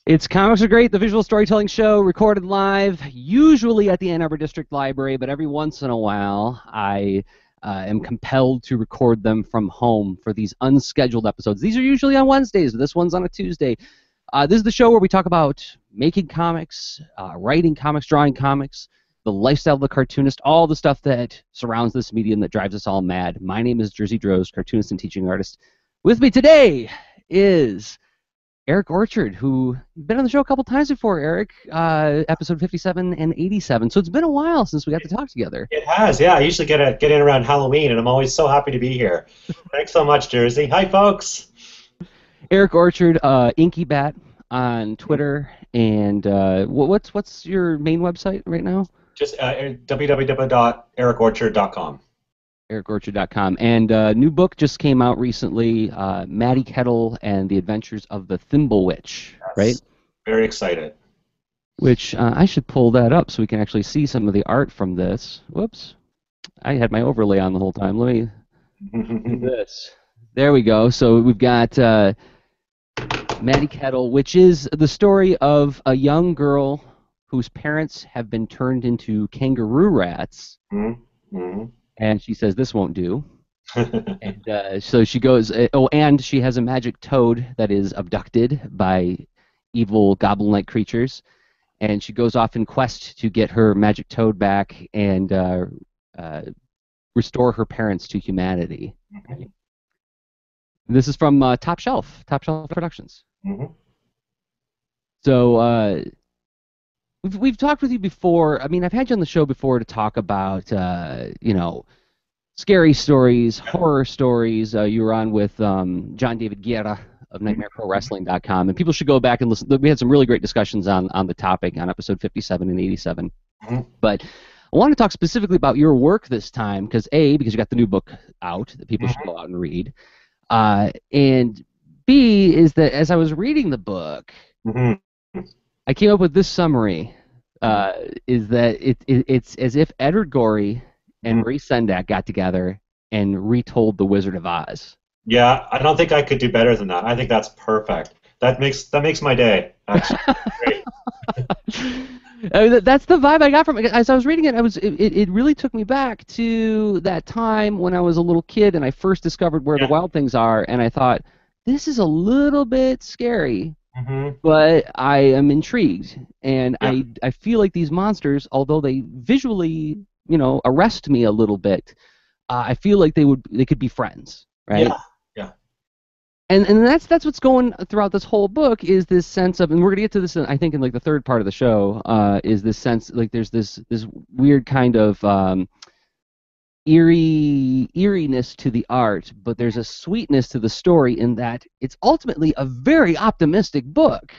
It's Comics Are Great, the visual storytelling show, recorded live, usually at the Ann Arbor District Library, but every once in a while I am compelled to record them from home for these unscheduled episodes. These are usually on Wednesdays, this one's on a Tuesday. This is the show where we talk about making comics, writing comics, drawing comics, the lifestyle of the cartoonist, all the stuff that surrounds this medium that drives us all mad. My name is Jersey Droz, cartoonist and teaching artist. With me today is Eric Orchard, who you've been on the show a couple times before, Eric, episode 57 and 87. So it's been a while since we got to talk together. It has, yeah. I usually get in around Halloween, and I'm always so happy to be here. Thanks so much, Jersey. Hi, folks. Eric Orchard, Inky Bat on Twitter, and what's your main website right now? Just www.ericorchard.com. EricOrchard.com. And new book just came out recently, Maddie Kettle and the Adventures of the Thimble Witch, yes. Right? Very excited. Which I should pull that up so we can actually see some of the art from this. Whoops. I had my overlay on the whole time. Let me do this. There we go. So we've got Maddie Kettle, which is the story of a young girl whose parents have been turned into kangaroo rats. Mm-hmm. And she says, this won't do. And so she goes, and she has a magic toad that is abducted by evil goblin-like creatures. And she goes off in quest to get her magic toad back and restore her parents to humanity. Mm-hmm. This is from Top Shelf Productions. Mm-hmm. So we've talked with you before. I mean, I've had you on the show before to talk about, scary stories, horror stories. You were on with John David Guerra of NightmareProWrestling.com, and people should go back and listen. We had some really great discussions on the topic on episode 57 and 87. Mm-hmm. But I want to talk specifically about your work this time, because because you got the new book out that people should go out and read, and B, is that as I was reading the book, I came up with this summary, is that it's as if Edward Gorey and Marie Sendak got together and retold The Wizard of Oz. Yeah, I don't think I could do better than that. I think that's perfect. That makes my day, actually. Great. I mean, that's the vibe I got from it. As I was reading it, it really took me back to that time when I was a little kid and I first discovered where the wild things are, and I thought, this is a little bit scary. Mm-hmm. But I am intrigued, and I feel like these monsters, although they visually, arrest me a little bit, I feel like they could be friends, right? Yeah. And that's what's going throughout this whole book, is this sense of, and we're gonna get to this, I think, in like the third part of the show, is this sense like there's this weird kind of eeriness to the art, but there's a sweetness to the story in that it's ultimately a very optimistic book,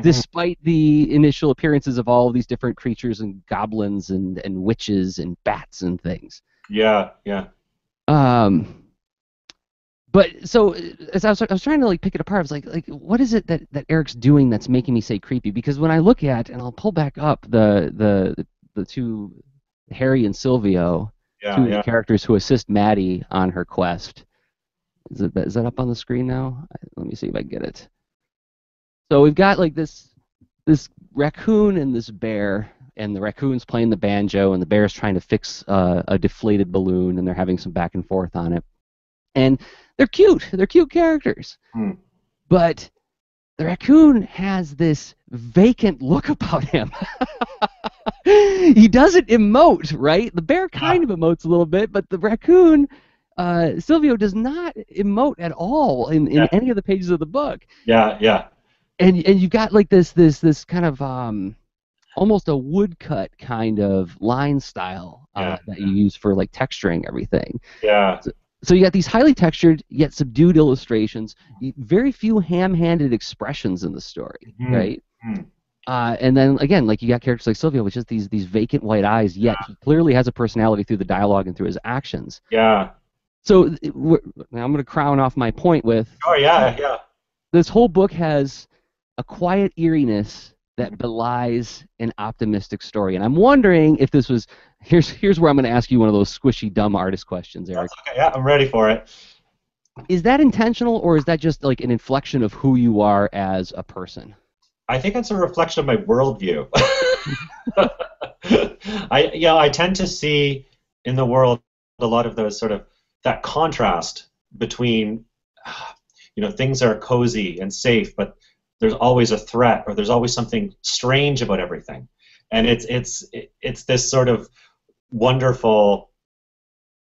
despite the initial appearances of all of these different creatures and goblins and witches and bats and things. Yeah. But so as I was trying to like pick it apart, I was like what is it that Eric's doing that's making me say creepy? Because when I look at, and I'll pull back up the two, Harry and Silvio, two of the characters who assist Maddie on her quest. Is that up on the screen now? Let me see if I can get it. So we've got like this raccoon and this bear, and the raccoon's playing the banjo, and the bear's trying to fix a deflated balloon, and they're having some back and forth on it. And they're cute. They're cute characters. But the raccoon has this vacant look about him. He doesn't emote, right? The bear kind of emotes a little bit, but the raccoon, Silvio, does not emote at all in any of the pages of the book. Yeah. And you've got like this kind of almost a woodcut kind of line style that you use for like texturing everything. Yeah. So you got these highly textured yet subdued illustrations, very few ham-handed expressions in the story, right? And then again, like you got characters like Silvio, which is these vacant white eyes, yet he clearly has a personality through the dialogue and through his actions. Yeah. So now I'm going to crown off my point with. Oh yeah. This whole book has a quiet eeriness that belies an optimistic story, and I'm wondering if this was. Here's where I'm going to ask you one of those squishy, dumb artist questions, Eric. That's okay. Yeah, I'm ready for it. Is that intentional, or is that just like an inflection of who you are as a person? I think it's a reflection of my worldview. I tend to see in the world a lot of those sort of that contrast between things are cozy and safe, but there's always a threat or there's always something strange about everything, and it's this sort of wonderful,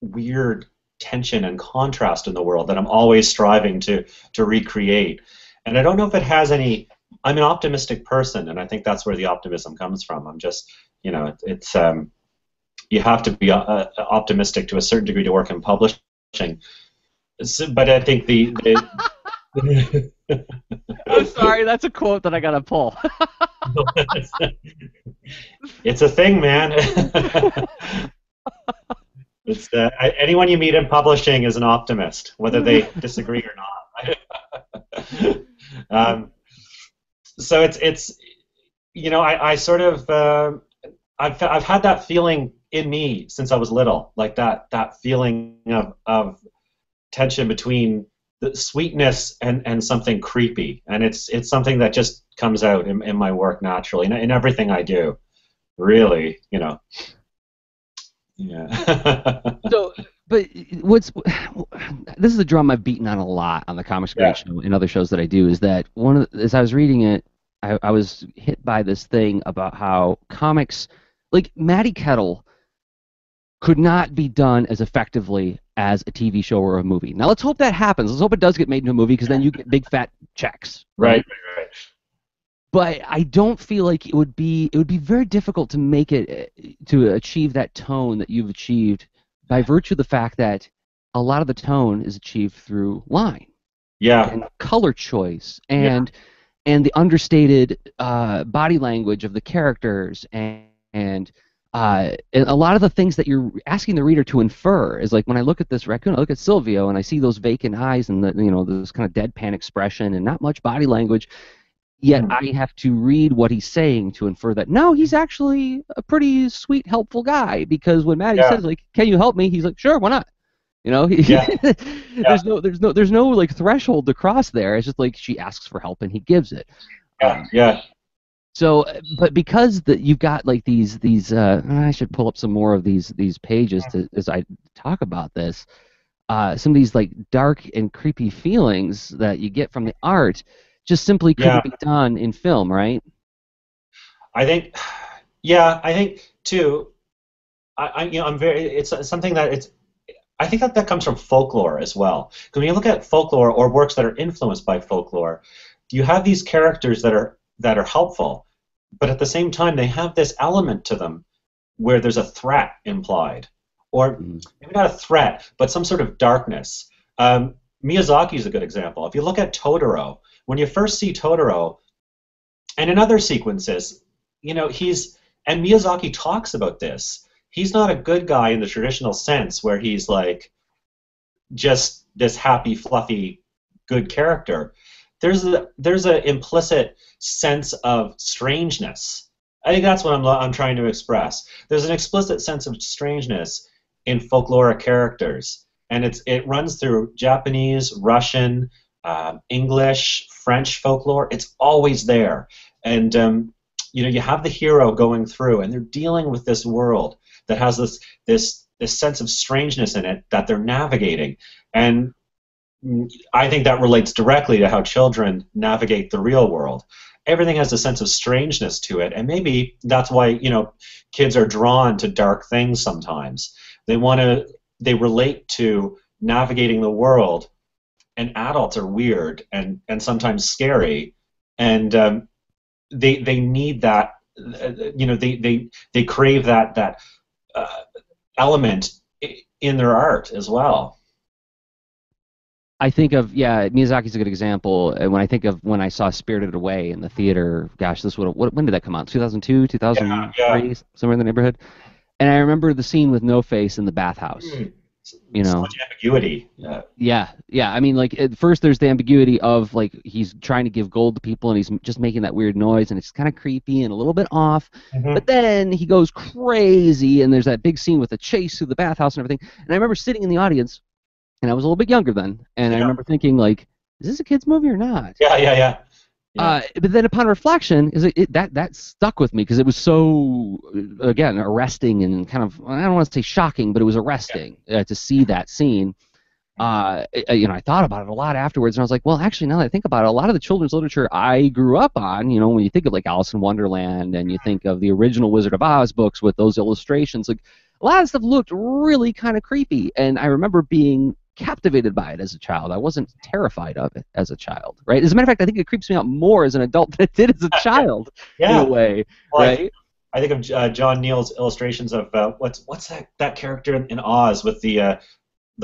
weird tension and contrast in the world that I'm always striving to recreate. And I don't know if it has any. I'm an optimistic person, and I think that's where the optimism comes from. I'm just, it's you have to be optimistic to a certain degree to work in publishing. But I think I'm sorry, that's a quote that I gotta pull. it's a thing, man. It's anyone you meet in publishing is an optimist, whether they disagree or not. So it's I sort of I've had that feeling in me since I was little, like that feeling of tension between the sweetness and something creepy, and it's something that just comes out in my work naturally, in everything I do, really, yeah. So, but this is a drum I've beaten on a lot on the Comics Yeah. Great Show and other shows that I do, is that as I was reading it, I was hit by this thing about how comics, like Matty Kettle, could not be done as effectively as a TV show or a movie. Now let's hope that happens. Let's hope it does get made into a movie, because then you get big fat checks, right? Right. But I don't feel like it would be very difficult to make it to achieve that tone that you've achieved, by virtue of the fact that a lot of the tone is achieved through line Yeah. and color choice and the understated body language of the characters, and a lot of the things that you're asking the reader to infer is like, when I look at this raccoon, I look at Silvio and I see those vacant eyes and this kind of deadpan expression and not much body language. Yet I have to read what he's saying to infer that no, he's actually a pretty sweet, helpful guy. Because when Matty says, like, "Can you help me?" he's like, "Sure, why not?" Yeah. There's no like threshold to cross there. It's just like she asks for help and he gives it. Yeah. So, but because you've got like these I should pull up some more of these pages as I talk about this. Some of these like dark and creepy feelings that you get from the art just simply couldn't be done in film, right? I think too. I'm very. It's something that I think that comes from folklore as well. Because when you look at folklore or works that are influenced by folklore, you have these characters that are helpful, but at the same time they have this element to them where there's a threat implied, or maybe not a threat, but some sort of darkness. Miyazaki is a good example. If you look at Totoro, when you first see Totoro, and in other sequences, and Miyazaki talks about this. He's not a good guy in the traditional sense, where he's like just this happy, fluffy, good character. There's a implicit sense of strangeness. I think that's what I'm trying to express. There's an explicit sense of strangeness in folkloric characters, and it runs through Japanese, Russian, English, French folklore. It's always there, and you have the hero going through, and they're dealing with this world that has this sense of strangeness in it that they're navigating, and I think that relates directly to how children navigate the real world. Everything has a sense of strangeness to it, and maybe that's why kids are drawn to dark things sometimes. They relate to navigating the world, and adults are weird and sometimes scary, and they need that. They crave that element in their art as well. I think of Miyazaki's a good example. When I think of when I saw Spirited Away in the theater, gosh, when did that come out? 2002, 2003, somewhere in the neighborhood. And I remember the scene with No Face in the bathhouse. So much ambiguity. Yeah. I mean, like, at first there's the ambiguity of like he's trying to give gold to people and he's just making that weird noise and it's kind of creepy and a little bit off. But then he goes crazy and there's that big scene with the chase through the bathhouse and everything. And I remember sitting in the audience, and I was a little bit younger then, and I remember thinking, like, is this a kid's movie or not? Yeah. yeah, But then upon reflection, that stuck with me because it was so, again, arresting and kind of, I don't want to say shocking, but it was yeah. arresting to see that scene. I thought about it a lot afterwards, and I was like, well, actually, now that I think about it, a lot of the children's literature I grew up on, when you think of like Alice in Wonderland and you think of the original Wizard of Oz books with those illustrations, like a lot of stuff looked really kind of creepy, and I remember being captivated by it as a child. I wasn't terrified of it as a child, right? As a matter of fact, I think it creeps me out more as an adult than it did as a child, in a Yeah. way, Well, right? I think of John Neal's illustrations of what's that character in Oz with the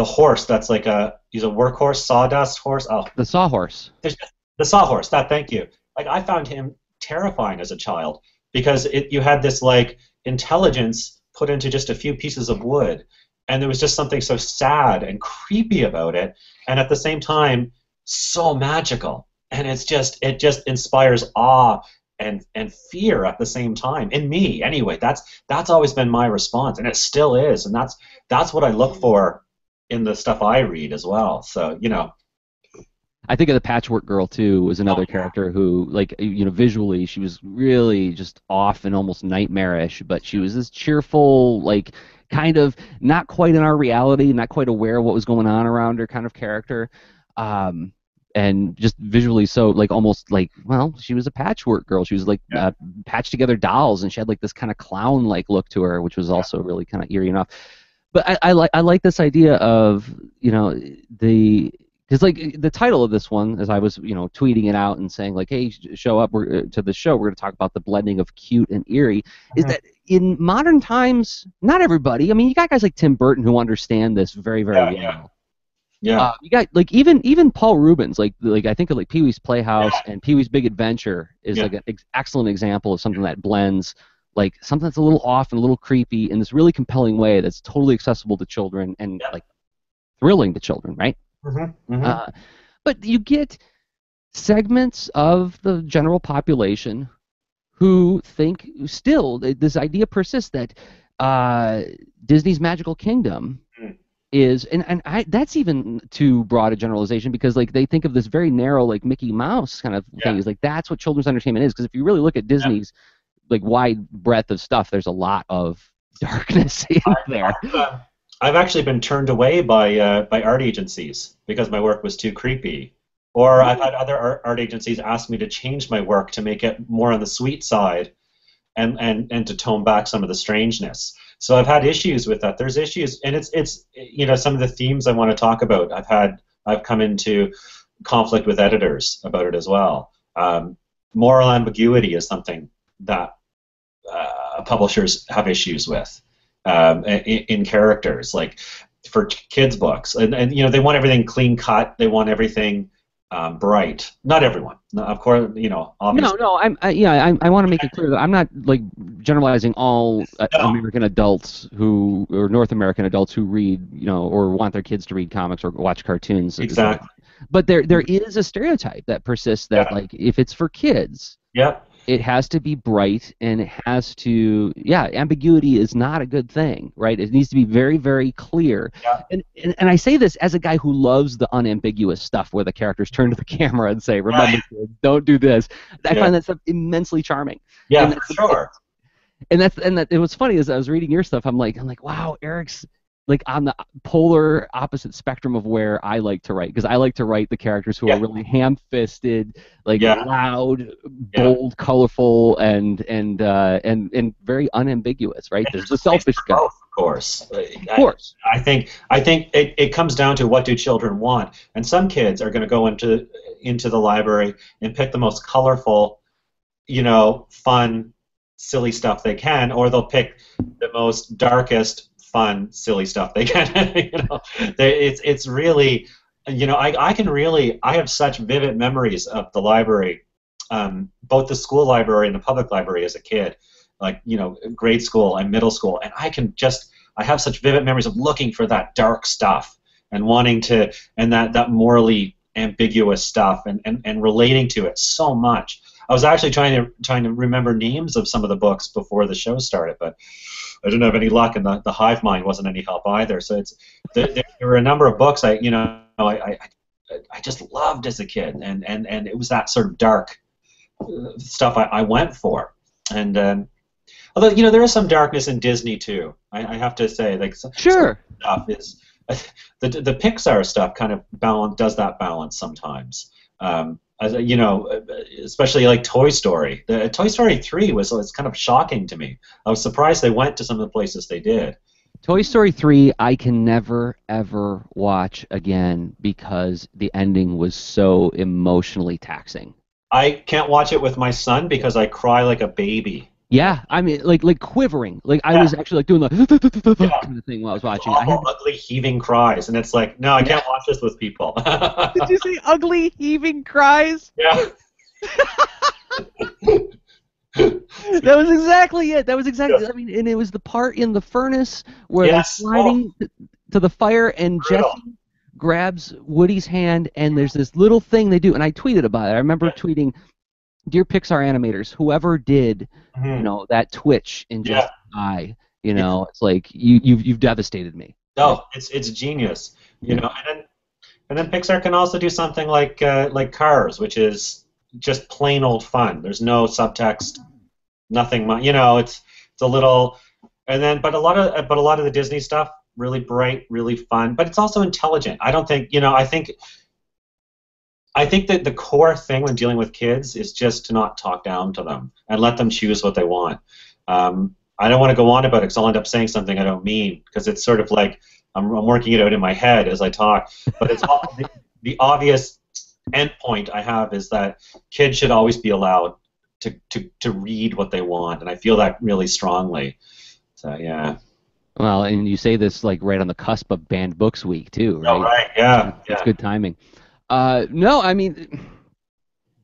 horse that's like he's a workhorse, sawdust horse. Oh, The Sawhorse. there's the sawhorse. Thank you. Like I found him terrifying as a child because you had this like intelligence put into just a few pieces of wood, and there was just something so sad and creepy about it, and at the same time so magical. And it just inspires awe and fear at the same time in me. Anyway, that's always been my response, and it still is, and that's what I look for in the stuff I read as well. So I think of the Patchwork Girl too was oh, another character who, like, visually she was really just off and almost nightmarish, but she was this cheerful, like, kind of not quite in our reality, not quite aware of what was going on around her kind of character, um, and just visually so, like, almost like, well, she was a patchwork girl. She was like yeah, patched together dolls, and she had like this kind of clown-like look to her, which was yeah, also really kind of eerie enough. But I like this idea of the because like the title of this one, as I was tweeting it out and saying like, hey, show up to the show, we're going to talk about the blending of cute and eerie, is mhm, that in modern times, not everybody. I mean, you got guys like Tim Burton who understand this very very yeah, yeah, well. yeah, You got like even Paul Rubens, like I think of like Pee Wee's Playhouse yeah, and Pee Wee's Big Adventure is yeah, like an excellent example of something that blends like something that's a little off and a little creepy in this really compelling way that's totally accessible to children and yeah. like thrilling to children, right? Hmm. Uh, but you get segments of the general population who think still this idea persists that uh, Disney's Magical Kingdom is and that's even too broad a generalization because like they think of this very narrow like Mickey Mouse kind of thing Yeah, is like that's what children's entertainment is because if you really look at yeah. Disney's like wide breadth of stuff there's a lot of darkness in there. I've actually been turned away by art agencies because my work was too creepy. Or I've had other art agencies ask me to change my work to make it more on the sweet side and to tone back some of the strangeness. So I've had issues with that. There's issues, and it's some of the themes I want to talk about. I've come into conflict with editors about it as well. Moral ambiguity is something that publishers have issues with in characters, like for kids' books, and they want everything clean cut. They want everything bright. Not everyone, no, of course. No, Obviously. no, I want to make it clear that I'm not like generalizing all No, American adults who or North American adults who read, or want their kids to read comics or watch cartoons. exactly. But there is a stereotype that persists that Yeah. like if it's for kids, Yep. it has to be bright and it has to ambiguity is not a good thing, right? It needs to be very very clear. Yeah. And I say this as a guy who loves the unambiguous stuff where the characters turn to the camera and say, Right. remember kids, don't do this. I Yeah. find that stuff immensely charming. Yeah. And For sure. it was funny as I was reading your stuff, I'm like, wow, Eric's like on the polar opposite spectrum of where I like to write because I like to write the characters who are Yeah. really ham-fisted, like Yeah. loud, Yeah. bold, colorful, and very unambiguous, right? And There's there's the a place selfish for guy, both, of course. of course. I think it comes down to what do children want, and some kids are going to go into the library and pick the most colorful, fun, silly stuff they can, or they'll pick the most darkest, fun, silly stuff they can. It's really, I have such vivid memories of the library, both the school library and the public library as a kid, like grade school and middle school, and I have such vivid memories of looking for that dark stuff and wanting to and that morally ambiguous stuff and relating to it so much. I was actually trying to remember names of some of the books before the show started, but I didn't have any luck, and the hive mind wasn't any help either. So there were a number of books I just loved as a kid, and it was that sort of dark. stuff I went for. And although there is some darkness in Disney too, I have to say, like some Sure. stuff is the Pixar stuff kind of does that balance sometimes. Especially like Toy Story. The Toy Story 3 was kind of shocking to me. I was surprised they went to some of the places they did. Toy Story 3, I can never, ever watch again because the ending was so emotionally taxing. I can't watch it with my son because I cry like a baby. Yeah, I mean, like quivering. Like I Yeah, was actually like doing the yeah. kind of thing while I was Those watching. I had awful, ugly, heaving cries, and it's like, no, I yeah. can't watch this with people. Did you say ugly heaving cries? Yeah. That was exactly it. That was exactly. Yeah. I mean, and it was the part in the furnace where they're Yes. Oh, sliding to the fire, and brutal. Jesse grabs Woody's hand, and there's this little thing they do, and I tweeted about it. I remember Yeah. tweeting, "Dear Pixar animators, whoever did, Mhm. that twitch in Yeah. Jesse's eye, Yeah. it's like you've devastated me." Right? No, it's genius. And then Pixar can also do something like Cars, which is just plain old fun. There's no subtext, nothing. It's a little, and then but a lot of the Disney stuff really bright, really fun, but it's also intelligent. I don't think I think that the core thing when dealing with kids is just to not talk down to them and let them choose what they want. I don't want to go on about it because I'll end up saying something I don't mean because it's sort of like I'm working it out in my head as I talk. But it's all, the obvious end point I have is that kids should always be allowed to read what they want, and I feel that really strongly. So yeah. Well, and you say this like right on the cusp of Banned Books Week too, Oh right? right. So Yeah. it's Yeah. good timing. No, I mean,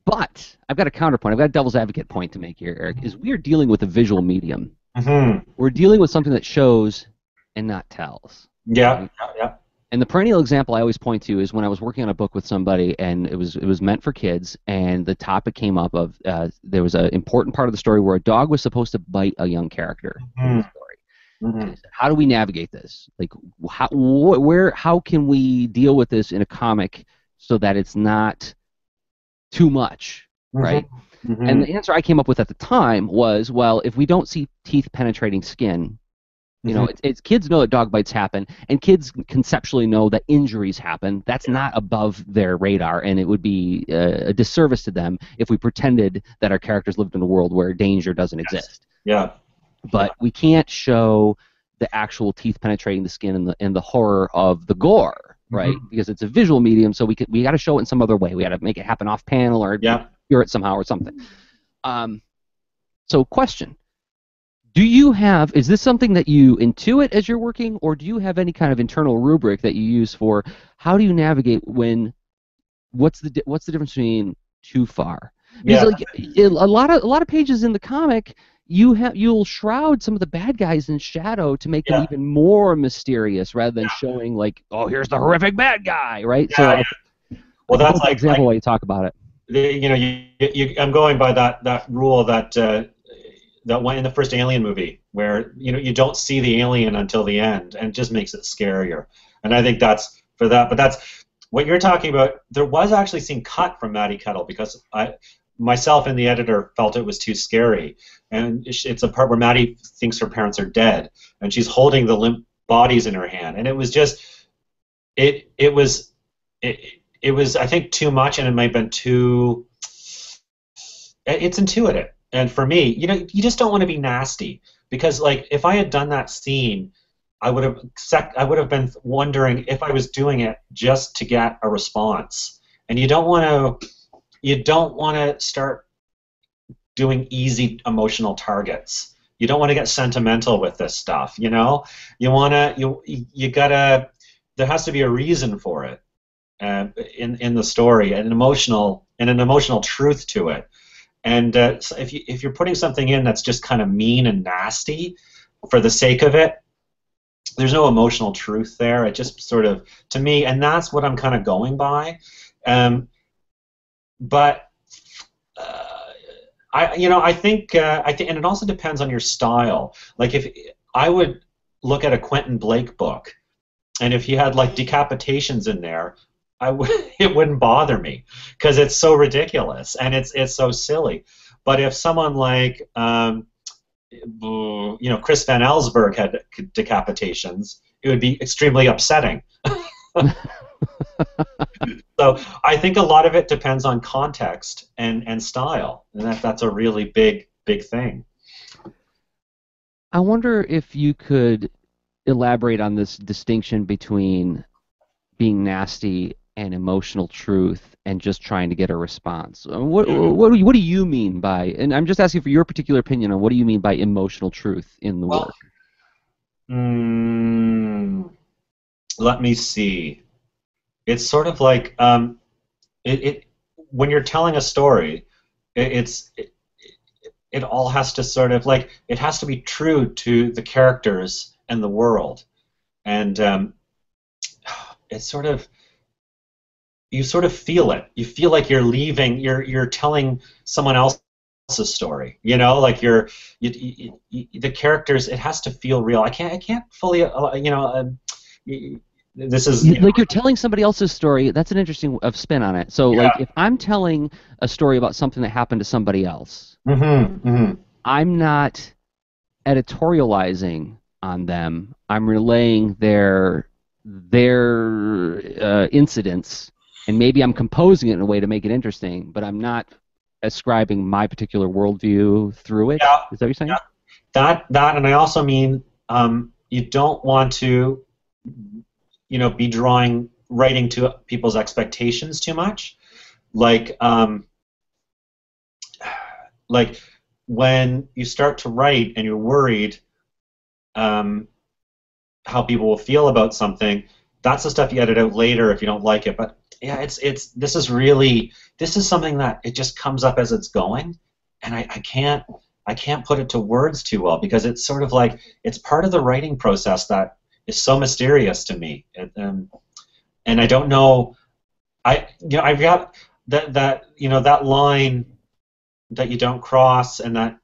but I've got a counterpoint. I've got a devil's advocate point to make here, Eric. Is we are dealing with a visual medium. Hmm. We're dealing with something that shows and not tells. Yeah. Right? Yeah. Yeah. And the perennial example I always point to is when I was working on a book with somebody, and it was meant for kids, and the topic came up of there was an important part of the story where a dog was supposed to bite a young character in the Hmm. story. And Hmm. I said, how do we navigate this? Like, how can we deal with this in a comic so that it's not too much, Hmm. right? And Hmm. the answer I came up with at the time was, well, if we don't see teeth penetrating skin, Hmm. it's kids know that dog bites happen, and kids conceptually know that injuries happen. That's not above their radar, and it would be a disservice to them if we pretended that our characters lived in a world where danger doesn't Yes. exist. Yeah. Yeah. But we can't show the actual teeth penetrating the skin and the horror of the gore, right? Hmm. Because it's a visual medium, so we got to show it in some other way. We got to make it happen off panel or Yeah. hear it somehow or something. So question. Is this something that you intuit as you're working, or do you have any kind of internal rubric that you use for how do you navigate what's the difference between too far? Because Yeah. like a lot of pages in the comic, you'll shroud some of the bad guys in shadow to make them Yeah. even more mysterious rather than showing like, oh, here's the horrific bad guy, right? So Yeah. I Well, can pull that's up that example while you talk about it. I'm going by that rule that went in the first Alien movie, where you don't see the alien until the end, and it just makes it scarier. And I think that's for that. But that's what you're talking about. There was actually scene cut from Maddie Kettle because myself and the editor felt it was too scary, and it's a part where Maddie thinks her parents are dead, and she's holding the limp bodies in her hand, and it was just it was it was I think too much, and it might have been too. It's intuitive, and for me, you just don't want to be nasty because, like, if I had done that scene, I would have been wondering if I was doing it just to get a response, and you don't want to start doing easy emotional targets. You don't want to get sentimental with this stuff. You wanna you gotta. There has to be a reason for it in the story, and an emotional truth to it. And so if you're putting something in that's just kind of mean and nasty for the sake of it, there's no emotional truth there. It just sort of, to me, and that's what I'm kind of going by. But I think, and it also depends on your style. Like if I would look at a Quentin Blake book, and if he had like decapitations in there, it wouldn't bother me because it's so ridiculous and it's so silly. But if someone like Chris Van Allsburg had decapitations, it would be extremely upsetting. So I think a lot of it depends on context and style, and that's a really big thing. I wonder if you could elaborate on this distinction between being nasty and emotional truth and just trying to get a response. What do you mean by, and I'm just asking for your particular opinion on what do you mean by emotional truth in the Well, work? let me see. It's sort of like it when you're telling a story, it all has to sort of like it has to be true to the characters and the world, and it's sort of you sort of feel it. You feel like you're leaving. You're telling someone else's story. You know, like the characters. It has to feel real. I can't fully. This is Like you're telling somebody else's story. That's an interesting spin on it. So, like, yeah. if I'm telling a story about something that happened to somebody else, Mm-hmm. I'm not editorializing on them. I'm relaying their incidents, and maybe I'm composing it in a way to make it interesting, but I'm not ascribing my particular worldview through it. Yeah. Is that what you're saying? Yeah. That, and I also mean you don't want to, be writing to people's expectations too much. Like, like when you start to write and you're worried how people will feel about something, that's the stuff you edit out later if you don't like it. But yeah, this is something that it just comes up as it's going, and I can't put it to words too well because it's sort of like it's part of the writing process that is so mysterious to me, and I don't know. I've got that line that you don't cross, and that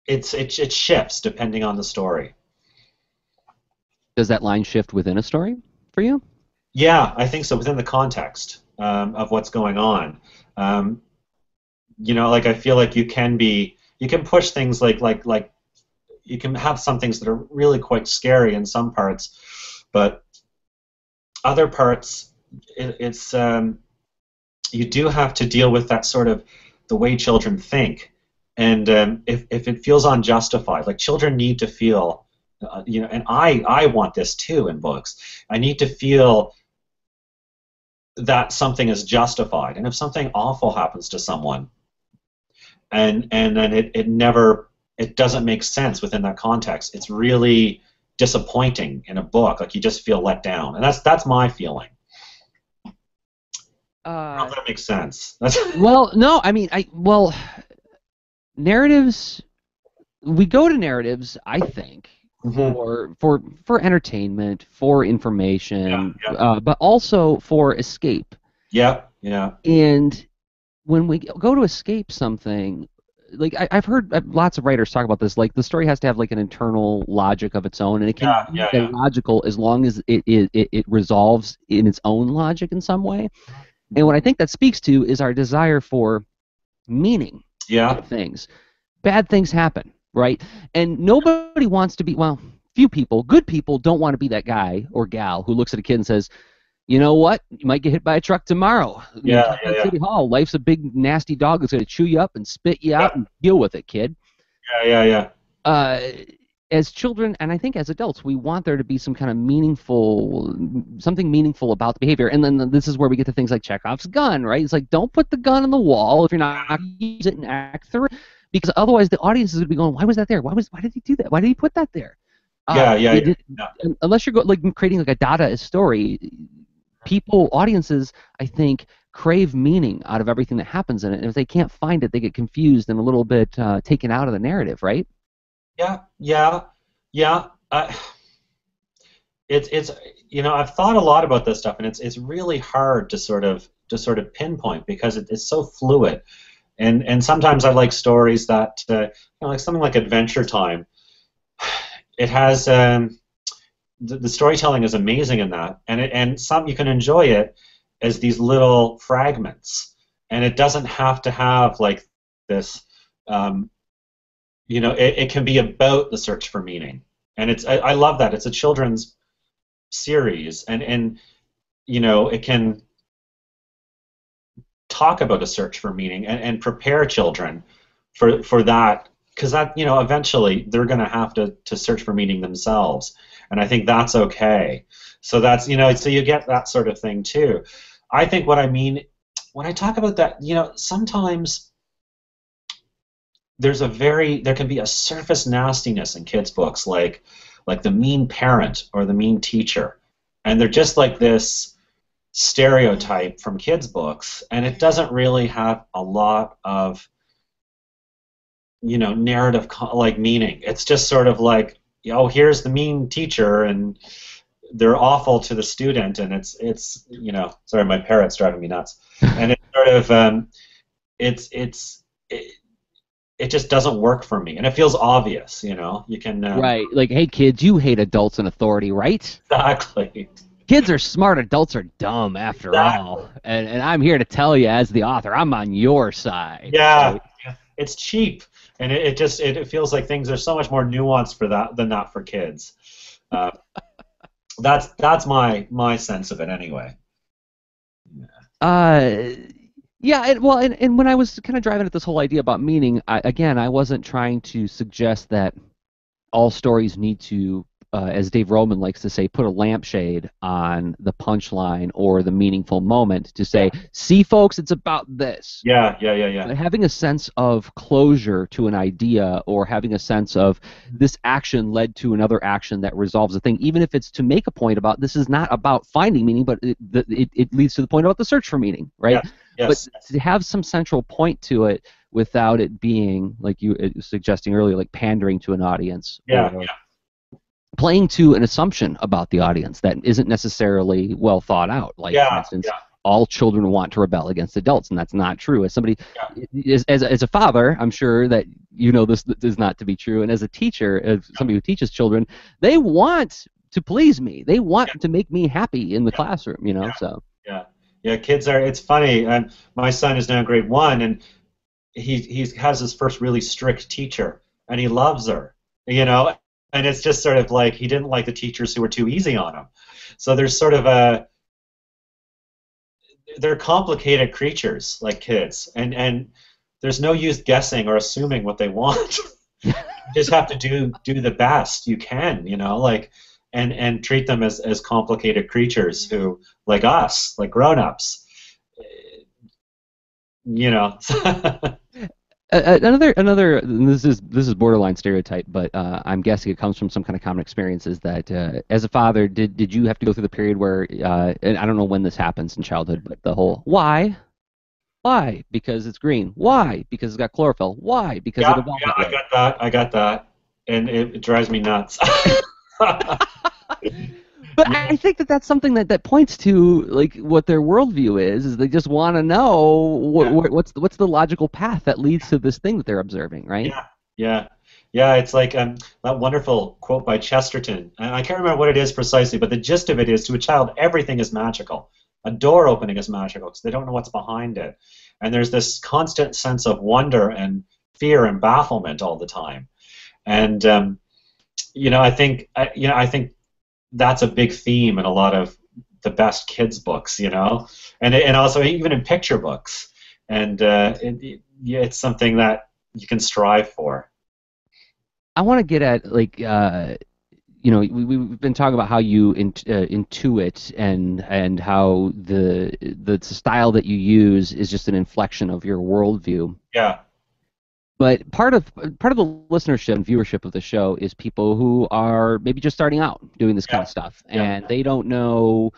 it shifts depending on the story. Does that line shift within a story for you? Yeah, I think so within the context of what's going on. Um, like I feel like you can push things like you can have some things that are really quite scary in some parts, but other parts it's you do have to deal with that sort of the way children think, and if it feels unjustified, like children need to feel, and I want this too in books. I need to feel that something is justified, and if something awful happens to someone, and then it doesn't make sense within that context, it's really disappointing in a book. Like you just feel let down, and that's my feeling. I don't know if that makes sense. Well, no, I mean, narratives. We go to narratives, I think, Mhm. for entertainment, for Yeah, information, yeah, but also for escape. yeah, yeah, And when we go to escape something, like I've heard lots of writers talk about this, like the story has to have like an internal logic of its own, and it can yeah, be yeah, yeah, illogical as long as it resolves in its own logic in some way. And mhm. what I think that speaks to is our desire for meaning in Yeah, things. Bad things happen, right? And nobody wants to be, well, few people, good people don't want to be that guy or gal who looks at a kid and says, you know what? You might get hit by a truck tomorrow. yeah, Come yeah, down yeah, City Hall. Life's a big, nasty dog that's going to chew you up and spit you out yeah, and deal with it, kid. yeah, yeah, yeah. Uh, as children, and I think as adults, we want there to be some kind of something meaningful about the behavior. And then this is where we get to things like Chekhov's gun, right? It's like, don't put the gun on the wall if you're not going to use it in Act 3, because otherwise the audience is going to be going, why was that there? Why did he do that? Why did he put that there? Yeah, yeah, yeah, yeah. Unless you're like creating like a Dadaist story, audiences, I think, crave meaning out of everything that happens in it. And if they can't find it, they get confused and a little bit taken out of the narrative, right? Yeah, yeah, yeah. It's I've thought a lot about this stuff, and it's really hard to sort of pinpoint because it's so fluid, and sometimes I like stories that like something like Adventure Time. It has the storytelling is amazing in that, and some you can enjoy it as these little fragments, and it doesn't have to have like this. Um, it can be about the search for meaning, and I love that it's a children's series, and it can talk about a search for meaning and prepare children for that, because that eventually they're going to have to search for meaning themselves, and I think that's okay. So that's so you get that sort of thing too. I think what I mean when I talk about that, sometimes there can be a surface nastiness in kids books, like the mean parent or the mean teacher, and they're just like this stereotype from kids books, and it doesn't really have a lot of narrative like meaning. It's just sort of like, here's the mean teacher and they're awful to the student, and it's sorry, my parrot's driving me nuts. And it's sort of it just doesn't work for me, and it feels obvious. You can Right. Like, hey, kids, you hate adults and authority, right? exactly. Kids are smart, adults are dumb, after all. And I'm here to tell you, as the author, I'm on your side. Yeah, Right? yeah. It's cheap, and it feels like things are so much more nuanced for that than that for kids. Uh, that's my sense of it anyway. Uh, yeah, and when I was kind of driving at this whole idea about meaning, I wasn't trying to suggest that all stories need to, as Dave Roman likes to say, put a lampshade on the punchline or the meaningful moment to say, Yeah, see, folks, it's about this. yeah, yeah, yeah, yeah. But having a sense of closure to an idea, or having a sense of this action led to another action that resolves a thing, even if it's to make a point about this is not about finding meaning, but it leads to the point about the search for meaning, right? Yes, But yes, to have some central point to it without it being, like you were suggesting earlier, like pandering to an audience yeah, or playing to an assumption about the audience that isn't necessarily well thought out. Like, for yeah, instance, yeah, all children want to rebel against adults, and that's not true. As somebody, yeah, as a father, I'm sure that this is not to be true. And as a teacher, as somebody who teaches children, they want to please me. They want yeah, to make me happy in the yeah, classroom. yeah, So yeah. Yeah, kids are. It's funny. My son is now in grade 1, and he has his first really strict teacher, and he loves her. You know, and it's just sort of like he didn't like the teachers who were too easy on him. So there's sort of they're complicated creatures like kids, and there's no use guessing or assuming what they want. You just have to do the best you can, like, and treat them as complicated creatures who, like us, like grown-ups, you know. another and this is borderline stereotype, but I'm guessing it comes from some kind of common experience. Is that as a father, did you have to go through the period where and I don't know when this happens in childhood, but the whole why, because it's green, why, because it's got chlorophyll, why, because it Yeah, evolved yeah, that way. I got that, and it drives me nuts. But I think that that's something that points to like what their worldview is they just want to know Yeah, what's the logical path that leads to this thing that they're observing, right? yeah, yeah, yeah. It's like that wonderful quote by Chesterton, and I can't remember what it is precisely, but the gist of it is, to a child, everything is magical. A door opening is magical because they don't know what's behind it, and there's this constant sense of wonder and fear and bafflement all the time. And I think that's a big theme in a lot of the best kids books, and also even in picture books, and yeah, it's something that you can strive for. I want to get at like we've been talking about how you intuit and how the style that you use is just an inflection of your worldview. Yeah, But part of the listenership and viewership of the show is people who are maybe just starting out doing this kind yeah, of stuff, yeah, and they don't know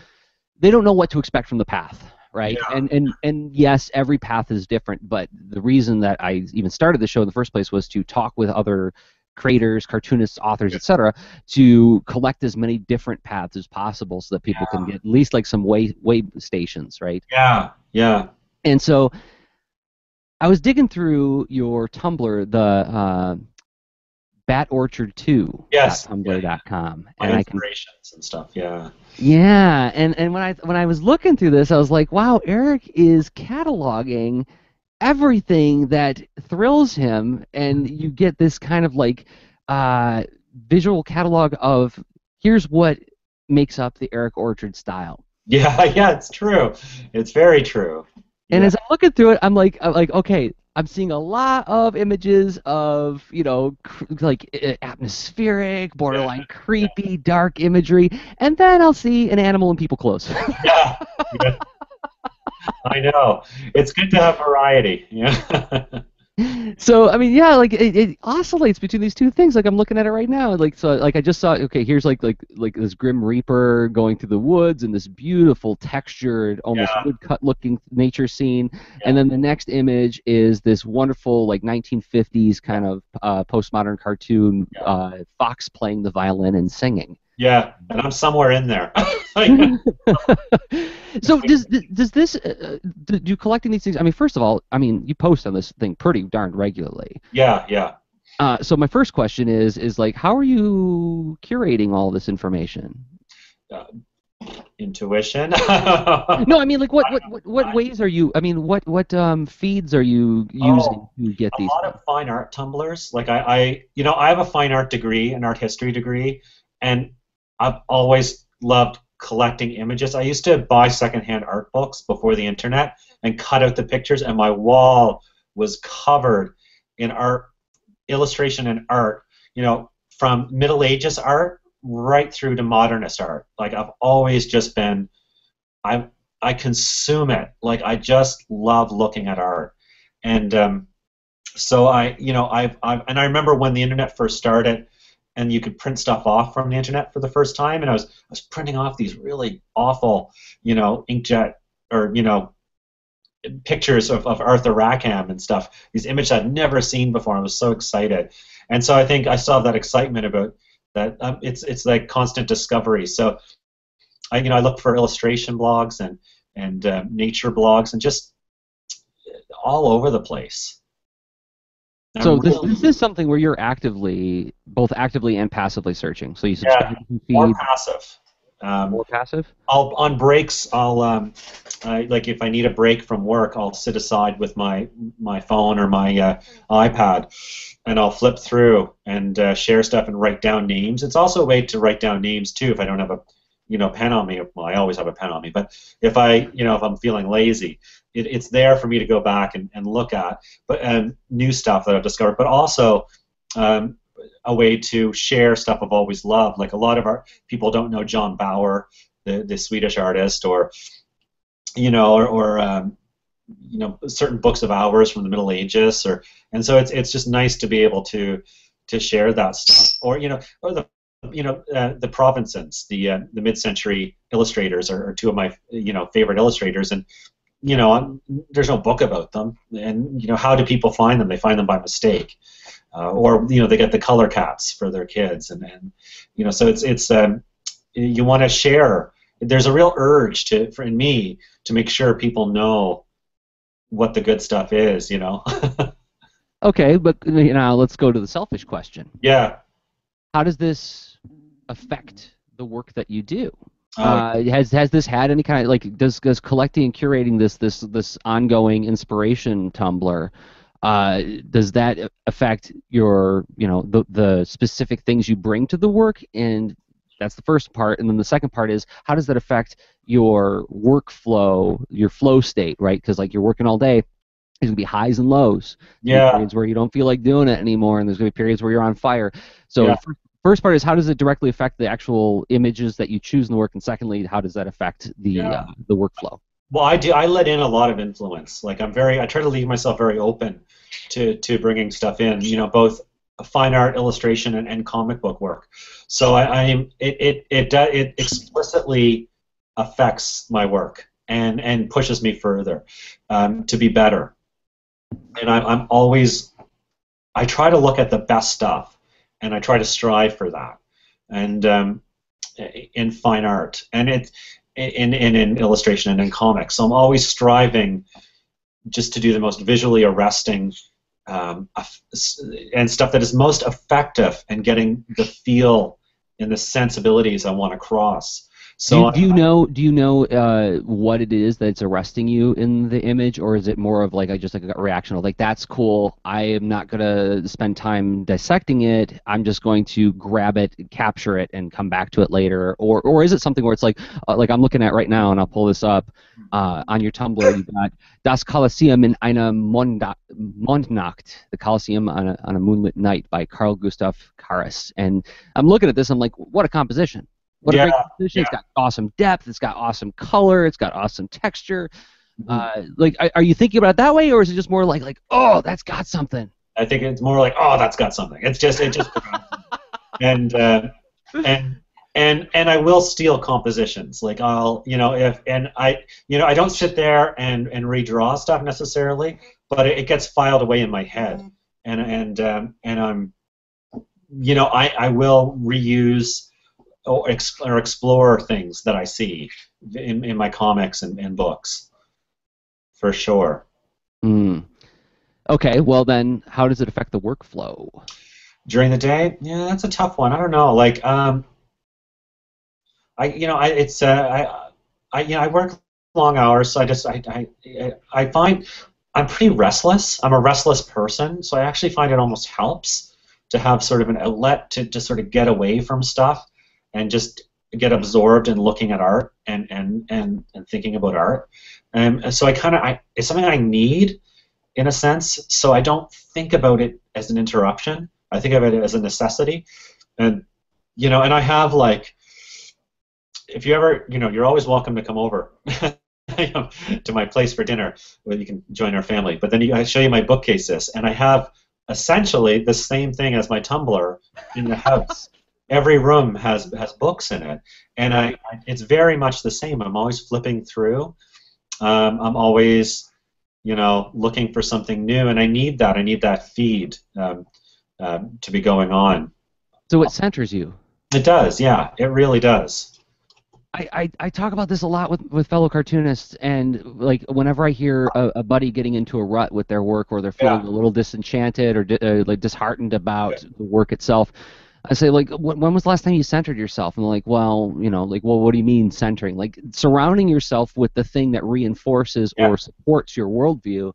what to expect from the path, right? yeah, And yes, every path is different, but the reason that I even started the show in the first place was to talk with other creators, cartoonists, authors, etc., to collect as many different paths as possible so that people can get at least like some way stations, right? yeah, yeah, And so I was digging through your Tumblr, Yes, yeah, yeah. batorchard2.tumblr.com, My and I can. inspirations and stuff. Yeah, Yeah, and when I was looking through this, I was like, wow, Eric is cataloging everything that thrills him, and you get this kind of like uh, visual catalog of here's what makes up the Eric Orchard style. yeah, yeah. It's true. It's very true. And Yeah, as I'm looking through it, I'm like, okay, I'm seeing a lot of images of, like atmospheric, borderline yeah, creepy, dark imagery, and then I'll see an animal in people clothes. yeah. Yeah. I know. It's good to have variety. Yeah. So I mean, yeah, like it oscillates between these two things. Like I'm looking at it right now. Like so, like I just saw. Okay, here's like this Grim Reaper going through the woods and this beautiful textured, almost Yeah. woodcut looking nature scene. And Yeah. then the next image is this wonderful like 1950s Yeah. kind of postmodern cartoon Yeah. fox playing the violin and singing. Yeah. And I'm somewhere in there. Like, So does this do collecting these things? I mean, first of all, I mean you post on this thing pretty darn regularly. yeah. Yeah. So my first question is like, how are you curating all this information? Uh, Intuition. No, I mean like what ways are you? I mean what feeds are you using Oh, to get a these lot things? of fine art tumblers. Like I have a fine art degree, an art history degree, and I've always loved collecting images. I used to buy secondhand art books before the internet and cut out the pictures, and my wall was covered in art, illustration and art. From Middle Ages art right through to modernist art. Like I've always just been, I I consume it. Like I just love looking at art, and so and I remember when the internet first started, and you could print stuff off from the internet for the first time, and I was printing off these really awful, inkjet or pictures of Arthur Rackham and stuff. These images I'd never seen before. I was so excited, and so I think I still have that excitement about that. It's like constant discovery. So I look for illustration blogs and nature blogs and just all over the place. So I'm this really is something where you're both actively and passively searching. So you yeah subscribe to more feeds, passive. Um, more passive. I'll on breaks. Like if I need a break from work, I'll sit aside with my phone or my iPad, and I'll flip through and share stuff and write down names. It's also a way to write down names too if I don't have a pen on me. Well, I always have a pen on me, but if I'm feeling lazy, it's there for me to go back and look at, but new stuff that I've discovered, but also. Um, a way to share stuff I've always loved. Like a lot of our people don't know John Bauer, the Swedish artist, or certain books of ours from the Middle Ages, and so it's just nice to be able to share that stuff, or the Provincents, the mid-century illustrators are two of my favorite illustrators, and there's no book about them, and how do people find them? They find them by mistake. Or they get the color cats for their kids, and so it's you want to share. There's a real urge in me to make sure people know what the good stuff is. Okay, but now let's go to the selfish question. Yeah. How does this affect the work that you do? Oh, Has this had any kind of like does collecting and curating this ongoing inspiration Tumblr? Does that affect your the specific things you bring to the work? And that's the first part. And then the second part is how does that affect your workflow, your flow state, right? Because like you're working all day, there's gonna be highs and lows. There's gonna be yeah. periods where you don't feel like doing it anymore, and there's gonna be periods where you're on fire. So Yeah. the first part is how does it directly affect the actual images that you choose in the work, and secondly, how does that affect Yeah. the workflow? Well, I do. I let in a lot of influence. Like I try to leave myself very open to bringing stuff in. Both fine art, illustration, and comic book work. So it explicitly affects my work and pushes me further to be better. And I'm always I try to look at the best stuff, and I try to strive for that. And in fine art, and in illustration and in comics. So I'm always striving just to do the most visually arresting and stuff that is most effective in getting the feel and the sensibilities I want to cross. So Do you know what it is that's arresting you in the image, or is it more of like just like a reaction of like that's cool? I am not gonna spend time dissecting it. I'm just going to grab it, capture it, and come back to it later. Or is it something where it's like I'm looking at right now, and I'll pull this up on your Tumblr. You got Das Kolosseum in einer Mondnacht, the Colosseum on a moonlit night by Carl Gustav Karras. And I'm looking at this, I'm like, what a composition. What a great composition. It's got awesome depth. It's got awesome color. It's got awesome texture. Like, are you thinking about it that way, or is it just more like, oh, that's got something? I think it's more like, oh, that's got something. It just and I will steal compositions. Like I'll, I don't sit there and redraw stuff necessarily, but it gets filed away in my head, and I'm, I will reuse or explore things that I see in my comics and books, for sure. Okay, well then, how does it affect the workflow? During the day? Yeah, that's a tough one. I don't know. Like, I work long hours, so I find I'm pretty restless. I'm a restless person, so I actually find it almost helps to have sort of an outlet to just sort of get away from stuff and just get absorbed in looking at art and thinking about art. So it's something I need in a sense, so I don't think about it as an interruption. I think of it as a necessity. And and I have, like, if you ever, you're always welcome to come over to my place for dinner, where you can join our family. But then I show you my bookcases, and I have essentially the same thing as my Tumblr in the house. Every room has books in it, and it's very much the same. I'm always flipping through. I'm always, looking for something new, and I need that. I need that feed to be going on. So it centers you. It does, yeah. It really does. I talk about this a lot with fellow cartoonists, and like whenever I hear a buddy getting into a rut with their work, or they're feeling a little disenchanted or like disheartened about the work itself, I say, like, when was the last time you centered yourself? And they're like, well, what do you mean centering? Like, surrounding yourself with the thing that reinforces or supports your worldview,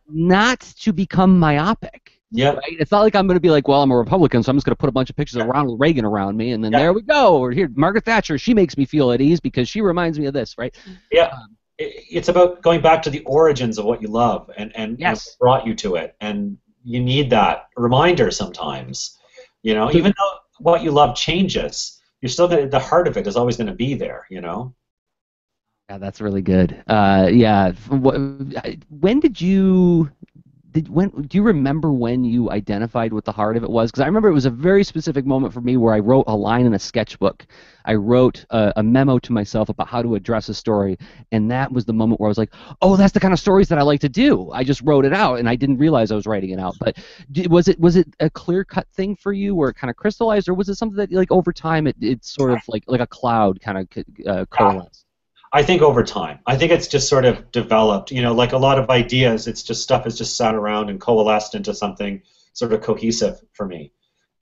not to become myopic. Yeah. Right? It's not like I'm going to be like, well, I'm a Republican, so I'm just going to put a bunch of pictures of Ronald Reagan around me, and then there we go. Or here, Margaret Thatcher, she makes me feel at ease because she reminds me of this, right? Yeah. It's about going back to the origins of what you love and what brought you to it. And you need that reminder sometimes. Even though what you love changes, you're still the heart of it is always going to be there. Yeah, that's really good. When do you remember when you identified what the heart of it was? Because I remember it was a very specific moment for me where I wrote a line in a sketchbook. I wrote a memo to myself about how to address a story, and that was the moment where I was like, oh, that's the kind of stories that I like to do. I just wrote it out, and I didn't realize I was writing it out. But was it a clear-cut thing for you where it kind of crystallized, or was it something that, like, over time it sort of like a cloud kind of coalesced? I think over time. I think it's just sort of developed. Like a lot of ideas, it's just stuff has just sat around and coalesced into something sort of cohesive for me.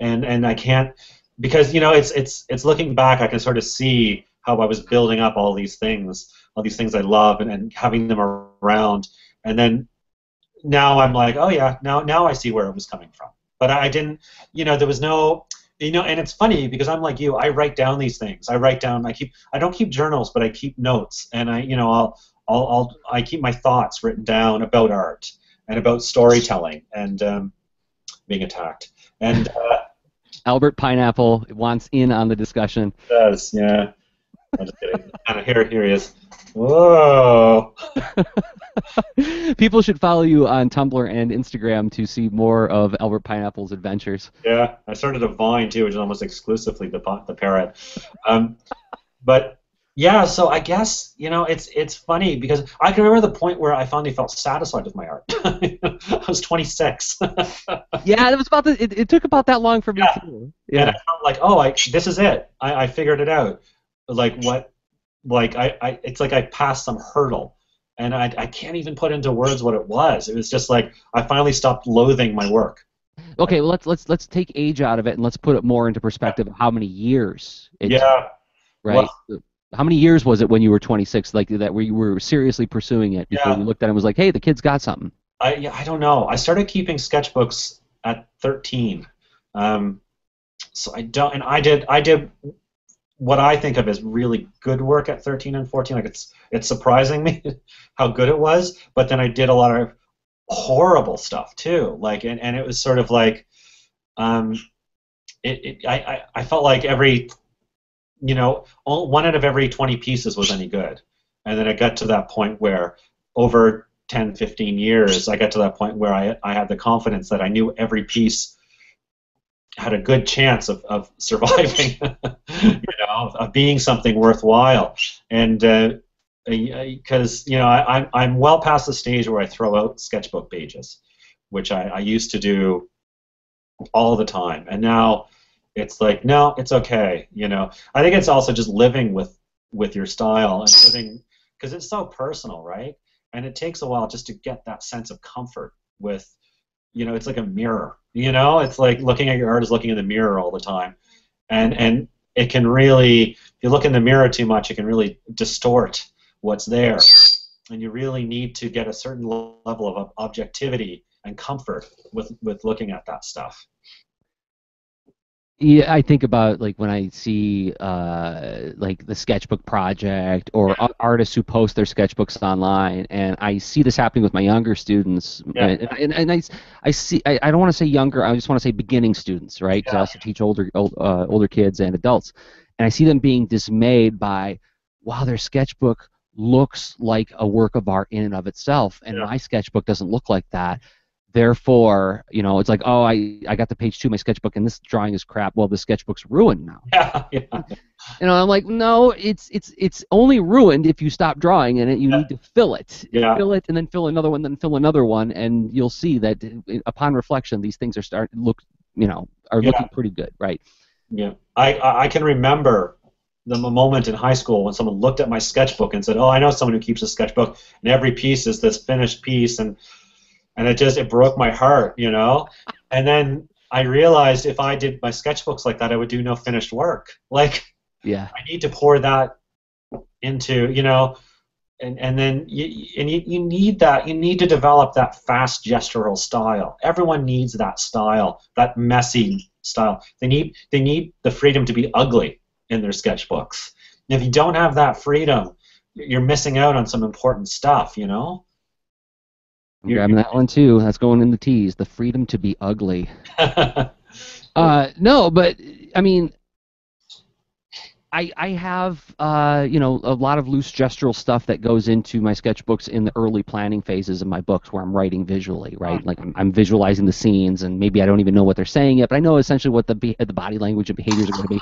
And I can't, because it's looking back, I can sort of see how I was building up all these things I love, and having them around, and then now I'm like, oh yeah, now I see where it was coming from. But I didn't, there was no. And it's funny because I'm like you. I write down these things. I don't keep journals, but I keep notes, and I keep my thoughts written down about art and about storytelling and being attacked. And Albert Pineapple wants in on the discussion. Does, yeah. I'm just kidding. Kind of here he is. Whoa. People should follow you on Tumblr and Instagram to see more of Albert Pineapple's adventures. Yeah, I started a Vine too, which is almost exclusively the parrot. But yeah, so I guess it's funny because I can remember the point where I finally felt satisfied with my art. I was 26. Yeah, it was it took about that long for me too. Yeah, and I felt like, oh, this is it. I figured it out. Like what? Like it's like I passed some hurdle. and I can't even put into words what it was. It was just like I finally stopped loathing my work. Okay, well let's take age out of it and let's put it more into perspective of how many years it took, Yeah. Well, right? How many years was it when you were 26, like that, where you were seriously pursuing it before yeah. you looked at it and was like, hey, the kid's got something? I don't know. I started keeping sketchbooks at 13. Um, so I did what I think of as really good work at 13 and 14. Like it's surprising me how good it was. But then I did a lot of horrible stuff too. Like and it was sort of like um, I felt like every one out of every 20 pieces was any good. And then it got to that point where over 10, 15 years, I got to that point where I had the confidence that I knew every piece had a good chance of surviving, of being something worthwhile. And because, I'm well past the stage where I throw out sketchbook pages, which I used to do all the time. And now it's like, no, it's okay. I think it's also just living with your style and living, because it's so personal, right? And it takes a while just to get that sense of comfort with, it's like a mirror. It's like looking at your art is looking in the mirror all the time, and it can really, if you look in the mirror too much, it can really distort what's there, and you really need to get a certain level of objectivity and comfort with looking at that stuff. Yeah, I think about like when I see like the sketchbook project or Yeah, artists who post their sketchbooks online, and I see this happening with my younger students, yeah, I see I don't want to say younger, I just want to say beginning students, right? Because I yeah, also teach older kids and adults, and I see them being dismayed by, wow, their sketchbook looks like a work of art in and of itself, and yeah, my sketchbook doesn't look like that. Therefore, it's like, oh, I got to page 2 of my sketchbook and this drawing is crap. Well, the sketchbook's ruined now. yeah, yeah, I'm like, no, it's only ruined if you stop drawing in it. You need to fill it, yeah, and then fill another one, then fill another one, and you'll see that upon reflection, these things are yeah. looking pretty good, right? Yeah, I can remember the moment in high school when someone looked at my sketchbook and said, "Oh, I know someone who keeps a sketchbook, and every piece is this finished piece," and it broke my heart. And then I realized if I did my sketchbooks like that, I would do no finished work. Like Yeah, I need to pour that into. And then you need that. You need to develop that fast gestural style. Everyone needs that style, that messy style. They need the freedom to be ugly in their sketchbooks. And if you don't have that freedom, you're missing out on some important stuff. I'm grabbing that one too. That's going in the T's. The freedom to be ugly. No, but I mean, I have a lot of loose gestural stuff that goes into my sketchbooks in the early planning phases of my books where I'm writing visually, right? Like I'm visualizing the scenes, and maybe I don't even know what they're saying yet, but I know essentially what the body language and behaviors are going to be.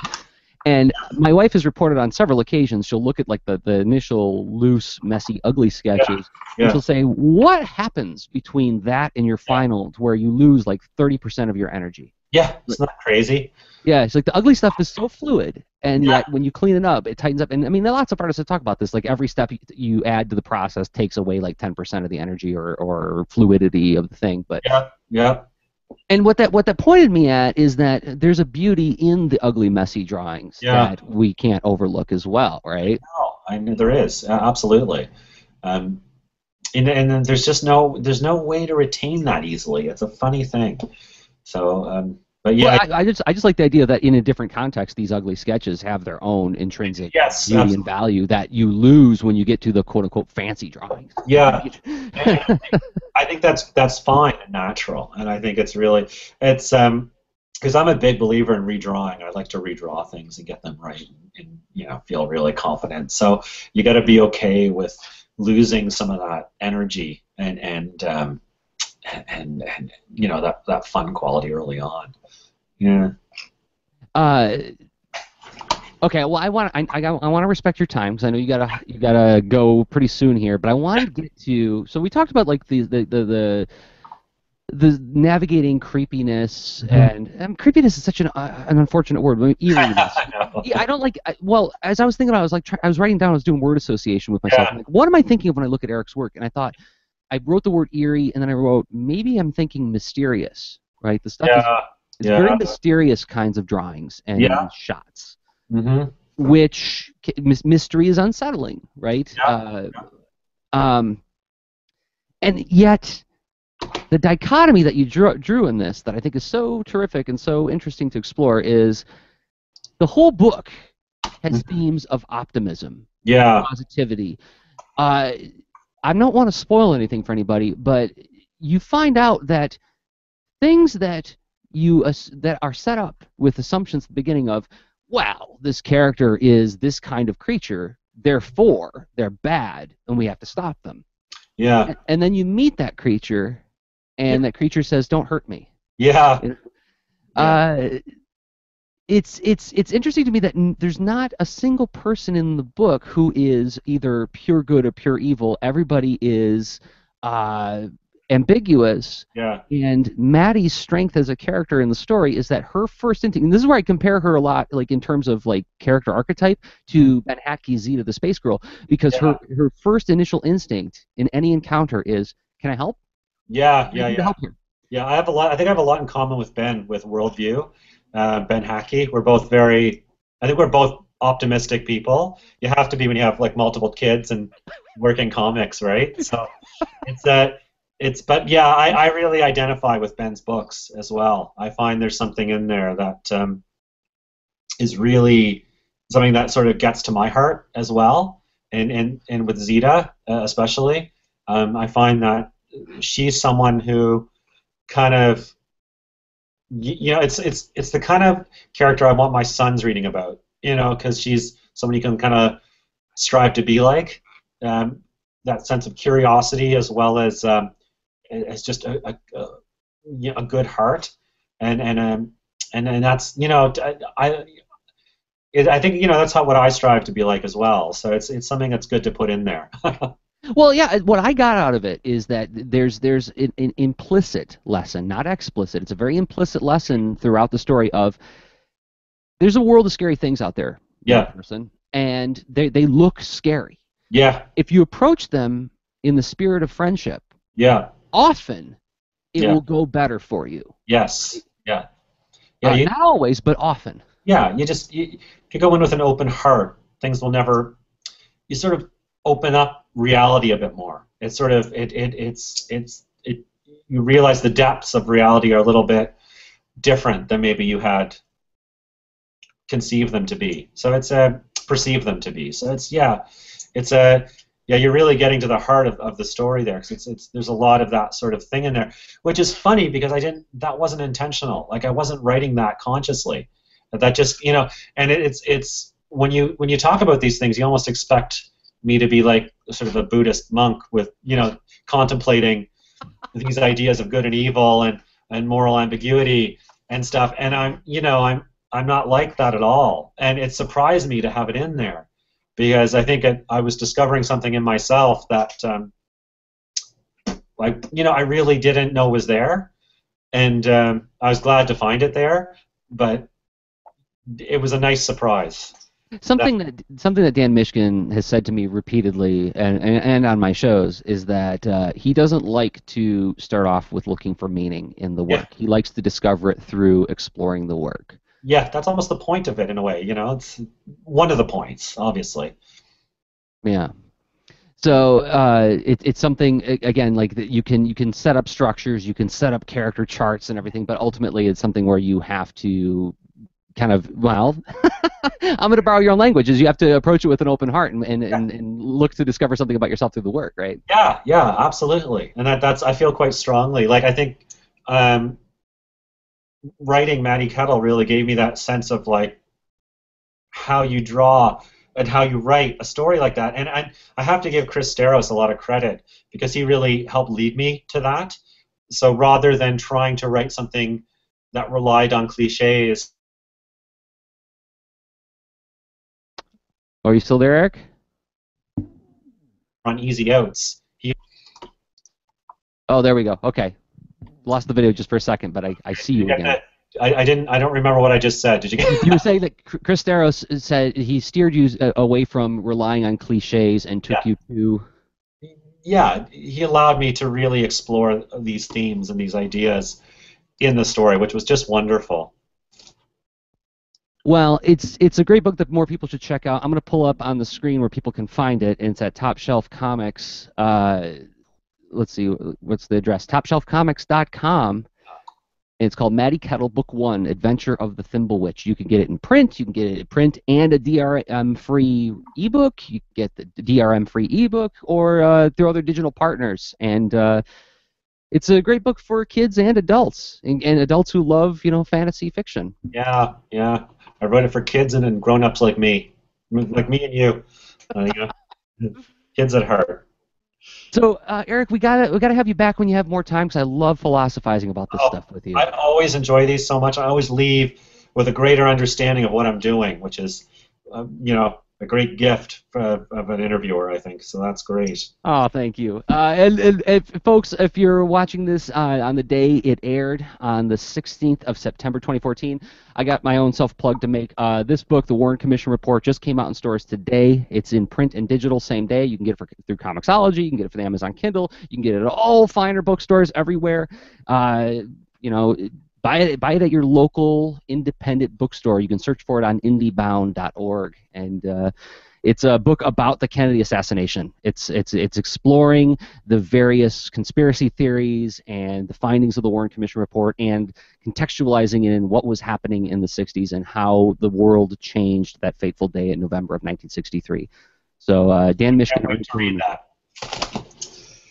And my wife has reported on several occasions, she'll look at like the initial loose, messy, ugly Yeah, sketches, and yeah, she'll say, what happens between that and your yeah, final to where you lose like 30% of your energy? yeah. It's not crazy. Yeah, it's like the ugly stuff is so fluid, and Yeah, yet when you clean it up, it tightens up. And I mean, there are lots of artists that talk about this. Like every step you add to the process takes away like 10% of the energy or fluidity of the thing. But yeah, yeah, and what that pointed me at is that there's a beauty in the ugly, messy drawings yeah. that we can't overlook as well, right? No, I mean there is absolutely. Um, and then there's no way to retain that easily. It's a funny thing. So, but Well, yeah, I just like the idea that in a different context, these ugly sketches have their own intrinsic yes, beauty and absolutely. value that you lose when you get to the quote unquote fancy drawings. Yeah, and I think that's fine and natural, and I think it's because I'm a big believer in redrawing. I like to redraw things and get them right, and feel really confident. So you got to be okay with losing some of that energy and that fun quality early on. Yeah. Uh, okay, well, I want to respect your time because I know you gotta go pretty soon here, but I wanted to get to. So we talked about like the the navigating creepiness Mhm. and creepiness is such an unfortunate word. I mean, eeriness. I know. Yeah, I don't like. Well, as I was thinking about, it, I was like, I was writing down. I was doing word association with myself. I'm Yeah, like, what am I thinking of when I look at Eric's work? And I thought I wrote the word eerie, and then I wrote maybe I'm thinking mysterious. Right, the stuff is yeah, it's very yeah, mysterious kinds of drawings yeah. and shots, Hmm. which mystery is unsettling, right? Yeah, Um, and yet the dichotomy that you drew in this that I think is so terrific and so interesting to explore is the whole book has mhm. themes of optimism, Yeah, positivity. Uh, I don't want to spoil anything for anybody, but you find out that things that that are set up with assumptions at the beginning of, wow, this character is this kind of creature, therefore they're bad, and we have to stop them. yeah, And then you meet that creature, yeah, and that creature says, "Don't hurt me." yeah, yeah, Uh, it's interesting to me that there's not a single person in the book who is either pure good or pure evil. Everybody is uh, ambiguous, yeah. and Maddie's strength as a character in the story is that her first instinct, and this is where I compare her a lot, like in terms of like character archetype, Mhm. to Ben Hatke's Zeta the Space Girl, because Yeah, her first initial instinct in any encounter is, "Can I help? yeah, What can I yeah, do to yeah. help here?" Yeah, I have a lot. I think I have a lot in common with Ben with worldview. Ben Hackey. We're both very. I think we're both optimistic people. You have to be when you have like multiple kids and work in comics, right? So it's it's. But yeah, I really identify with Ben's books as well. I find there's something in there that is really something that sort of gets to my heart as well, and with Zeta especially, I find that she's someone who kind of you know, it's the kind of character I want my sons reading about. You know, because she's someone you can kind of strive to be like. Um, that sense of curiosity as well as just you know, a good heart, and that's you know I think you know that's how what I strive to be like as well. So it's something that's good to put in there. Well, yeah, what I got out of it is that there's an implicit lesson, not explicit. It's a very implicit lesson throughout the story of there's a world of scary things out there, young Yeah, person, and they look scary. yeah, If you approach them in the spirit of friendship, yeah, often it yeah, will go better for you. yes, yeah, yeah. You Not always, but often. yeah, if you go in with an open heart, things will never. You sort of open up reality a bit more. It's sort of it. You realize the depths of reality are a little bit different than maybe you had conceived them to be. So it's a perceive them to be. So it's a yeah. You're really getting to the heart of the story there because it's there's a lot of that sort of thing in there, which is funny because I didn't that wasn't intentional. Like I wasn't writing that consciously. That just you know, and it's when you talk about these things, you almost expect me to be like sort of a Buddhist monk with you know contemplating these ideas of good and evil and moral ambiguity and stuff. And I'm you know I'm not like that at all. And it surprised me to have it in there because I think I was discovering something in myself that like you know I really didn't know was there, and I was glad to find it there. But it was a nice surprise. That, Something that Dan Mishkin has said to me repeatedly and on my shows is that he doesn't like to start off with looking for meaning in the yeah, work. He likes to discover it through exploring the work. yeah, that's almost the point of it in a way. You know, it's one of the points, obviously. Yeah. So it's something again like that you can set up structures, you can set up character charts and everything, but ultimately it's something where you have to kind of well, I'm going to borrow your own language, is you have to approach it with an open heart and look to discover something about yourself through the work, right? Yeah, yeah, absolutely. And that's I feel quite strongly. Like I think um, writing Matty Kettle really gave me that sense of like how you draw and how you write a story like that. And I have to give Chris Staros a lot of credit because he really helped lead me to that. So rather than trying to write something that relied on cliches, Are you still there, Eric? on easy outs, he Oh, there we go. Okay. lost the video just for a second, but I see you again. I didn't. I don't remember what I just said. Did you get? You were saying that Chris Staros said he steered you away from relying on cliches and took you to. Yeah, he allowed me to really explore these themes and these ideas in the story, which was just wonderful. Well, it's a great book that more people should check out. I'm going to pull up on the screen where people can find it, and it's at Top Shelf Comics. Let's see, what's the address? TopShelfComics.com. It's called Maddie Kettle, Book 1, Adventure of the Thimble Witch. You can get it in print. You can get it in print and a DRM-free ebook. You can get the DRM-free ebook or through other digital partners. And it's a great book for kids and adults, and adults who love, fantasy fiction. Yeah. I wrote it for kids and grown-ups like me and you. Kids at heart. So, Eric, we gotta have you back when you have more time, because I love philosophizing about this stuff with you. I always enjoy these so much. I always leave with a greater understanding of what I'm doing, which is, a great gift of an interviewer, I think. So that's great. Oh, thank you. And folks, if you're watching this on the day it aired, on the 16th of September 2014, I got my own self-plug to make. This book, The Warren Commission Report, just came out in stores today. It's in print and digital same day. You can get it through Comixology. You can get it for the Amazon Kindle. You can get it at all finer bookstores everywhere. Buy it at your local independent bookstore. You can search for it on indiebound.org, and it's a book about the Kennedy assassination. It's exploring the various conspiracy theories and the findings of the Warren Commission report, and contextualizing it in what was happening in the 60s and how the world changed that fateful day in November of 1963. So Dan Mishkin. To read that.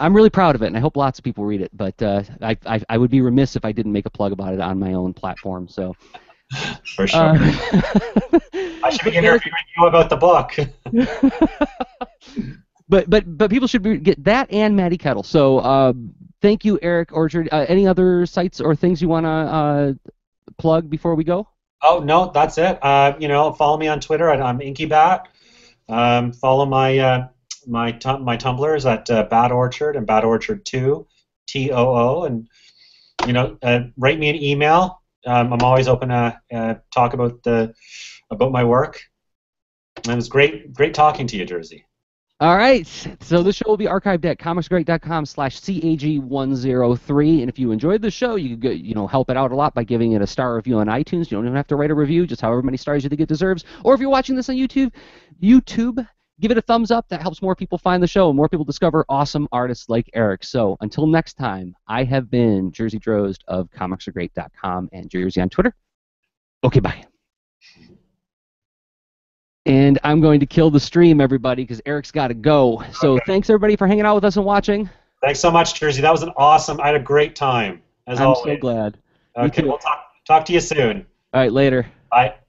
I'm really proud of it, and I hope lots of people read it. But I would be remiss if I didn't make a plug about it on my own platform. So, for sure. I should be interviewing you about the book. but people should get that and Maddie Kettle. So thank you, Eric Orchard. Any other sites or things you want to plug before we go? Oh no, that's it. Follow me on Twitter. I'm InkyBat. Follow my Tumblr is at Bad Orchard and Bad Orchard 2, TOO, and write me an email. I'm always open to talk about my work. And it was great talking to you, Jersey. All right, so this show will be archived at comicsgreat.com/CAG103, and if you enjoyed the show, you could help it out a lot by giving it a star review on iTunes. You don't even have to write a review, just however many stars you think it deserves. Or if you're watching this on YouTube, give it a thumbs up. That helps more people find the show and more people discover awesome artists like Eric. So until next time, I have been Jersey Drozd of ComicsAreGreat.com and Jersey on Twitter. Okay, bye. And I'm going to kill the stream, everybody, because Eric's got to go. So thanks, everybody, for hanging out with us and watching. Thanks so much, Jersey. That was I had a great time, as always. I'm so glad. Okay, we'll talk to you soon. All right, later. Bye.